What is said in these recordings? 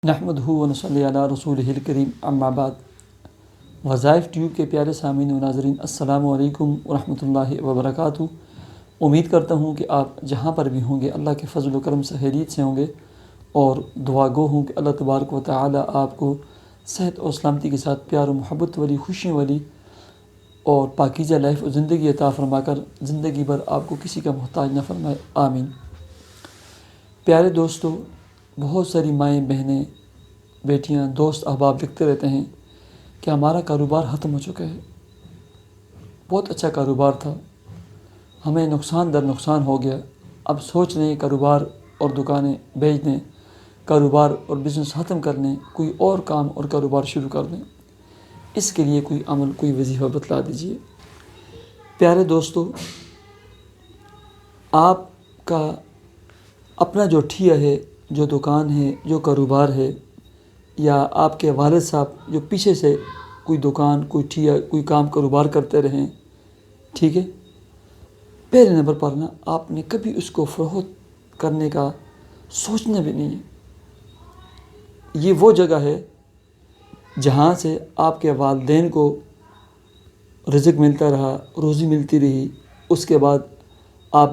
نحمدہ و نصلی علی رسولہ الکریم اما بعد۔ وظائف ٹیوب کے پیارے سامعین و ناظرین، السلام علیکم ورحمۃ اللہ وبرکاتہ۔ امید کرتا ہوں کہ آپ جہاں پر بھی ہوں گے اللہ کے فضل و کرم سے خیریت سے ہوں گے، اور دعا گو ہوں کہ اللہ تبارک و تعالی آپ کو صحت اور سلامتی کے ساتھ پیار و محبت والی، خوشی والی اور پاکیزہ لائف و زندگی عطا فرما کر زندگی بھر آپ کو کسی کا محتاج نہ فرمائے، آمین۔ پیارے دوستو، بہت ساری مائیں، بہنیں، بیٹیاں، دوست، احباب لکھتے رہتے ہیں کہ ہمارا کاروبار ختم ہو چکا ہے، بہت اچھا کاروبار تھا، ہمیں نقصان در نقصان ہو گیا، اب سوچ رہے ہیں کاروبار اور دکانیں بیچ دیں، کاروبار اور بزنس ختم کر لیں، کوئی اور کام اور کاروبار شروع کر دیں۔ اس کے لیے کوئی عمل، کوئی وظیفہ بتلا دیجیے۔ پیارے دوستو، آپ کا اپنا جو ٹھیا ہے، جو دکان ہے، جو کاروبار ہے، یا آپ کے والد صاحب جو پیچھے سے کوئی دکان، کوئی ٹھیا، کوئی کام کاروبار کرتے رہیں، ٹھیک ہے، پہلے نمبر پر نا آپ نے کبھی اس کو فروخت کرنے کا سوچنا بھی نہیں ہے۔ یہ وہ جگہ ہے جہاں سے آپ کے والدین کو رزق ملتا رہا، روزی ملتی رہی، اس کے بعد آپ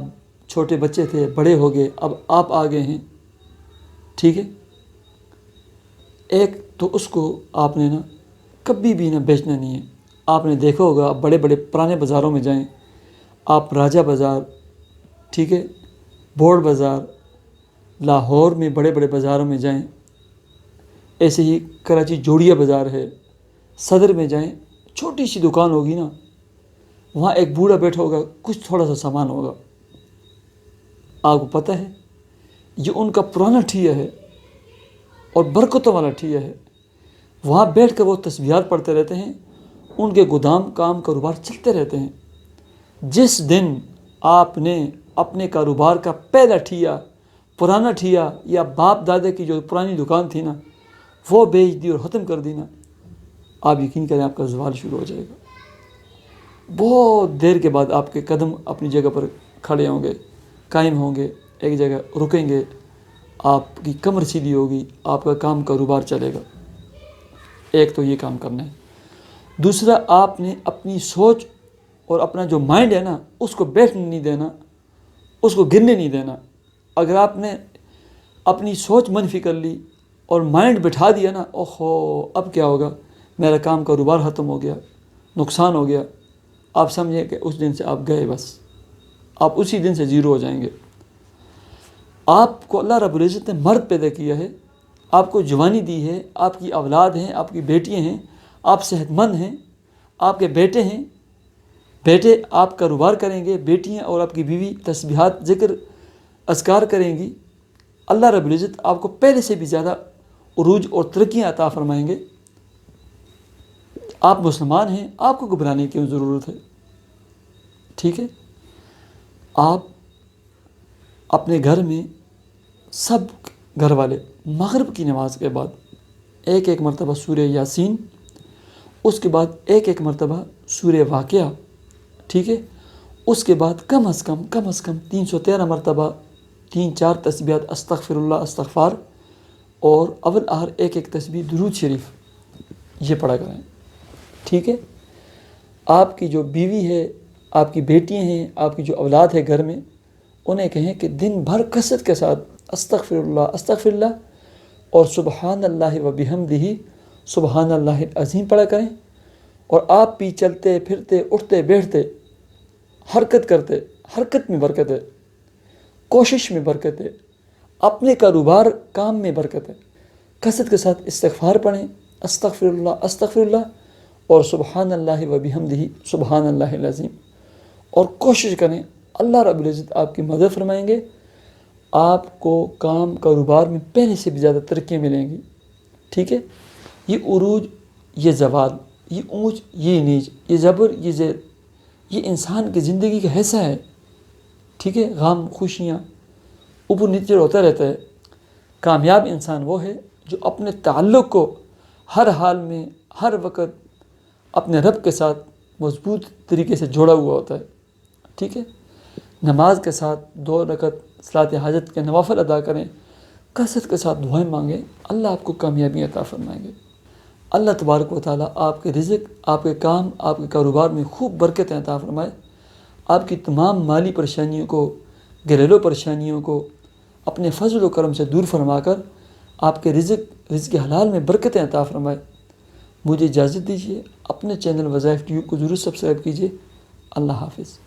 چھوٹے بچے تھے، بڑے ہو گئے، اب آپ آ گئے ہیں، ٹھیک ہے۔ ایک تو اس کو آپ نے نا کبھی بھی نہ بیچنا نہیں ہے۔ آپ نے دیکھا ہوگا، آپ بڑے بڑے پرانے بازاروں میں جائیں، آپ راجہ بازار، ٹھیک ہے، بورڈ بازار، لاہور میں بڑے بڑے بازاروں میں جائیں، ایسے ہی کراچی جوڑیہ بازار ہے، صدر میں جائیں، چھوٹی سی دکان ہوگی نا، وہاں ایک بوڑھا بیٹھا ہوگا، کچھ تھوڑا سا سامان ہوگا، آپ کو پتہ ہے یہ ان کا پرانا ٹھیا ہے اور برکتوں والا ٹھیا ہے۔ وہاں بیٹھ کر وہ تسبیحات پڑھتے رہتے ہیں، ان کے گودام، کام، کاروبار چلتے رہتے ہیں۔ جس دن آپ نے اپنے کاروبار کا پہلا ٹھیا، پرانا ٹھیا، یا باپ دادا کی جو پرانی دکان تھی نا، وہ بیچ دی اور ختم کر دی نا، آپ یقین کریں آپ کا زوال شروع ہو جائے گا۔ بہت دیر کے بعد آپ کے قدم اپنی جگہ پر کھڑے ہوں گے، قائم ہوں گے، ایک جگہ رکیں گے، آپ کی کمر سیدھی ہوگی، آپ کا کام کاروبار چلے گا۔ ایک تو یہ کام کرنا ہے۔ دوسرا، آپ نے اپنی سوچ اور اپنا جو مائنڈ ہے نا، اس کو بیٹھنے نہیں دینا، اس کو گرنے نہیں دینا۔ اگر آپ نے اپنی سوچ منفی کر لی اور مائنڈ بٹھا دیا نا، اوہو اب کیا ہوگا، میرا کام کاروبار ختم ہو گیا، نقصان ہو گیا، آپ سمجھیں کہ اس دن سے آپ گئے، بس آپ اسی دن سے زیرو ہو جائیں گے۔ آپ کو اللہ رب العزت نے مرد پیدا کیا ہے، آپ کو جوانی دی ہے، آپ کی اولاد ہیں، آپ کی بیٹیاں ہیں، آپ صحت مند ہیں، آپ کے بیٹے ہیں، بیٹے آپ کاروبار کریں گے، بیٹیاں اور آپ کی بیوی تسبیحات، ذکر، اذکار کریں گی، اللہ رب العزت آپ کو پہلے سے بھی زیادہ عروج اور ترقیاں عطا فرمائیں گے۔ آپ مسلمان ہیں، آپ کو گھبرانے کی ضرورت ہے، ٹھیک ہے۔ آپ اپنے گھر میں سب گھر والے مغرب کی نماز کے بعد ایک ایک مرتبہ سورہ یاسین، اس کے بعد ایک ایک مرتبہ سورہ واقعہ، ٹھیک ہے، اس کے بعد کم از کم 313 مرتبہ 3-4 تسبیحات استغفر اللہ، استغفار، اور اول آخر ایک ایک تسبیح درود شریف یہ پڑھا کریں، ٹھیک ہے۔ آپ کی جو بیوی ہے، آپ کی بیٹیاں ہیں، آپ کی جو اولاد ہے گھر میں، انہیں کہیں کہ دن بھر کثرت کے ساتھ استغفر اللہ اور سبحان اللہ و بحمدہ، سبحان اللہ العظیم پڑھا کریں۔ اور آپ بھی چلتے پھرتے، اٹھتے بیٹھتے، حرکت کرتے، حرکت میں برکت ہے، کوشش میں برکت ہے، اپنے کاروبار کام میں برکت ہے۔ کثرت کے ساتھ استغفار پڑھیں، استغفر اللہ اور سبحان اللہ و بحمدہ، سبحان اللہ العظیم، اور کوشش کریں، اللہ رب العزت آپ کی مدد فرمائیں گے، آپ کو کام کاروبار میں پہلے سے بھی زیادہ ترقیاں ملیں گی، ٹھیک ہے۔ یہ عروج، یہ زوال، یہ اونچ، یہ نیچ، یہ زبر، یہ زیر، یہ انسان کی زندگی کا حصہ ہے، ٹھیک ہے۔ غم، خوشیاں، اوپر نیچے ہوتا رہتا ہے۔ کامیاب انسان وہ ہے جو اپنے تعلق کو ہر حال میں، ہر وقت اپنے رب کے ساتھ مضبوط طریقے سے جوڑا ہوا ہوتا ہے، ٹھیک ہے۔ نماز کے ساتھ 2 رکعت صلاۃ حاجت کے نوافل ادا کریں، کثرت کے ساتھ دعائیں مانگیں، اللہ آپ کو کامیابی عطا فرمائیں گے۔ اللہ تبارک و تعالیٰ آپ کے رزق، آپ کے کام، آپ کے کاروبار میں خوب برکتیں عطا فرمائے، آپ کی تمام مالی پریشانیوں کو، گھریلو پریشانیوں کو اپنے فضل و کرم سے دور فرما کر آپ کے رزق حلال میں برکتیں عطا فرمائے۔ مجھے اجازت دیجیے، اپنے چینل وظائف ٹیوب کو ضرور سبسکرائب کیجیے۔ اللہ حافظ۔